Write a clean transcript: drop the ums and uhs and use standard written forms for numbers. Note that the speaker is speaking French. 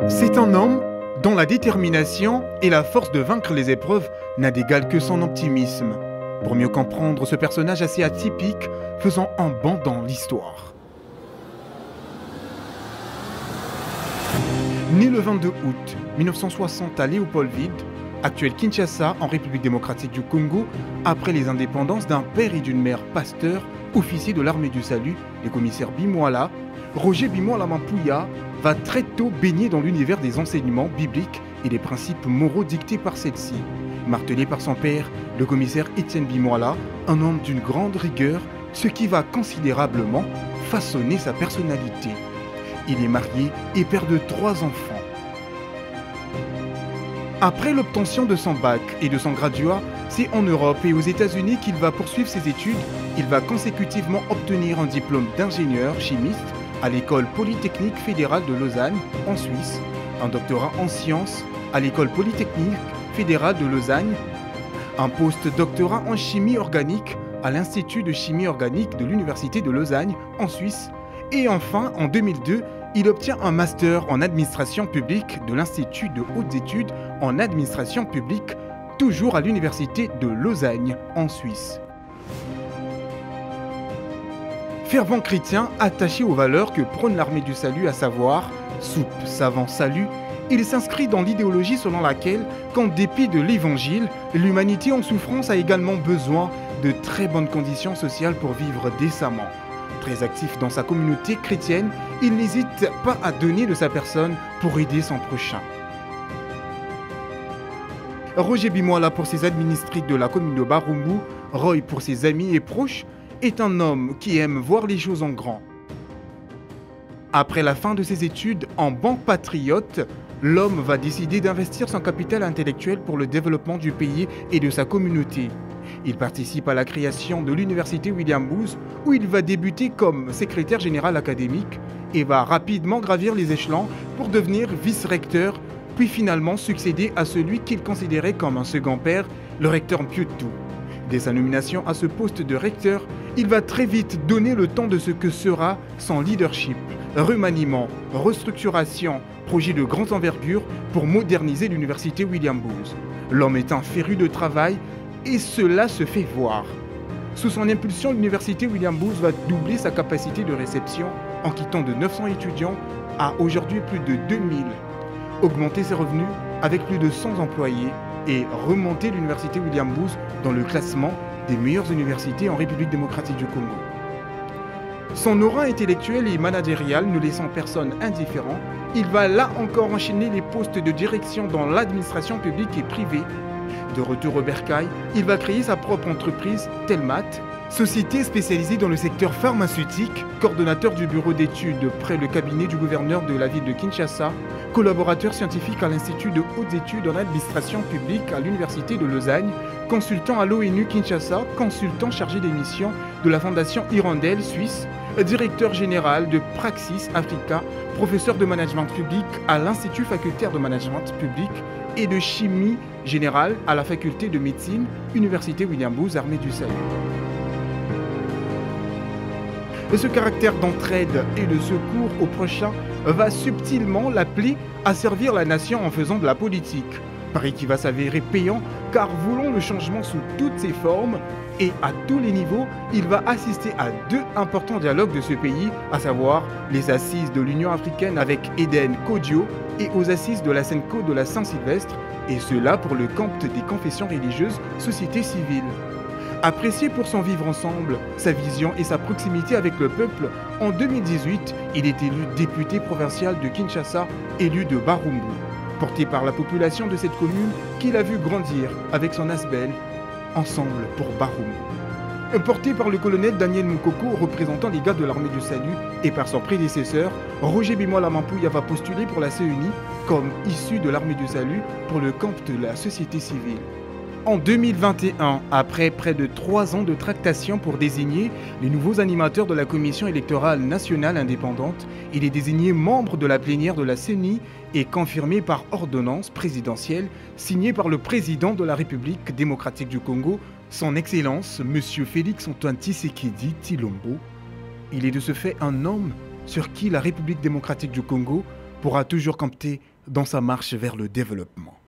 C'est un homme dont la détermination et la force de vaincre les épreuves n'a d'égal que son optimisme. Pour mieux comprendre ce personnage assez atypique, faisons un bond dans l'histoire. Né le 22 août 1960 à Léopoldville, actuel Kinshasa en République démocratique du Congo, après les indépendances d'un père et d'une mère pasteur, officier de l'armée du salut, les commissaires Bimwala, Roger Bimwala Mampuya va très tôt baigner dans l'univers des enseignements bibliques et des principes moraux dictés par celle-ci. Martelé par son père, le commissaire Étienne Bimwala, un homme d'une grande rigueur, ce qui va considérablement façonner sa personnalité. Il est marié et père de 3 enfants. Après l'obtention de son bac et de son graduat, c'est en Europe et aux États-Unis qu'il va poursuivre ses études. Il va consécutivement obtenir un diplôme d'ingénieur chimiste à l'École Polytechnique Fédérale de Lausanne, en Suisse, un doctorat en sciences à l'École Polytechnique Fédérale de Lausanne, un post-doctorat en chimie organique à l'Institut de chimie organique de l'Université de Lausanne, en Suisse, et enfin, en 2002, il obtient un master en administration publique de l'Institut de hautes études en administration publique, toujours à l'Université de Lausanne, en Suisse. Fervent chrétien attaché aux valeurs que prône l'armée du salut, à savoir soupe, savant, salut, il s'inscrit dans l'idéologie selon laquelle, qu'en dépit de l'évangile, l'humanité en souffrance a également besoin de très bonnes conditions sociales pour vivre décemment. Très actif dans sa communauté chrétienne, il n'hésite pas à donner de sa personne pour aider son prochain. Roger Bimwala pour ses administrés de la commune de Barumbu, Roy pour ses amis et proches, est un homme qui aime voir les choses en grand. Après la fin de ses études en banque patriote, l'homme va décider d'investir son capital intellectuel pour le développement du pays et de sa communauté. Il participe à la création de l'université William Booth, où il va débuter comme secrétaire général académique et va rapidement gravir les échelons pour devenir vice-recteur, puis finalement succéder à celui qu'il considérait comme un second père, le recteur Mputu. Dès sa nomination à ce poste de recteur, il va très vite donner le temps de ce que sera son leadership, remaniement, restructuration, projet de grande envergure pour moderniser l'université William Booth. L'homme est un féru de travail et cela se fait voir. Sous son impulsion, l'université William Booth va doubler sa capacité de réception en quittant de 900 étudiants à aujourd'hui plus de 2000, augmenter ses revenus avec plus de 100 employés et remonter l'université William Booth dans le classement des meilleures universités en République démocratique du Congo. Son aura intellectuelle et managériale ne laissant personne indifférent, il va là encore enchaîner les postes de direction dans l'administration publique et privée. De retour au bercail, il va créer sa propre entreprise, Telmat, société spécialisée dans le secteur pharmaceutique, coordonnateur du bureau d'études près le cabinet du gouverneur de la ville de Kinshasa, collaborateur scientifique à l'Institut de hautes études en administration publique à l'Université de Lausanne, consultant à l'ONU Kinshasa, consultant chargé des missions de la Fondation Hirondelle suisse, directeur général de Praxis Africa, professeur de management public à l'Institut facultaire de management public et de chimie générale à la faculté de médecine, Université William Booth, Armée du Salut. Ce caractère d'entraide et de secours au prochain va subtilement l'appeler à servir la nation en faisant de la politique. Pari qui va s'avérer payant car voulant le changement sous toutes ses formes et à tous les niveaux, il va assister à 2 importants dialogues de ce pays, à savoir les assises de l'Union africaine avec Eden Kodio et aux assises de la Senko de la Saint-Sylvestre, et cela pour le compte des confessions religieuses, société civile. Apprécié pour son vivre ensemble, sa vision et sa proximité avec le peuple, en 2018, il est élu député provincial de Kinshasa, élu de Barumbu. Porté par la population de cette commune qu'il a vu grandir avec son Asbel, ensemble pour Barumbu. Porté par le colonel Daniel Mukoko, représentant les gardes de l'armée du salut, et par son prédécesseur, Roger Bimwala Mampuya va postuler pour la CENI comme issu de l'armée du salut pour le camp de la société civile. En 2021, après près de 3 ans de tractation pour désigner les nouveaux animateurs de la Commission électorale nationale indépendante, il est désigné membre de la plénière de la CENI et confirmé par ordonnance présidentielle signée par le président de la République démocratique du Congo, son Excellence M. Félix Antoine Tshisekedi Tshilombo. Il est de ce fait un homme sur qui la République démocratique du Congo pourra toujours compter dans sa marche vers le développement.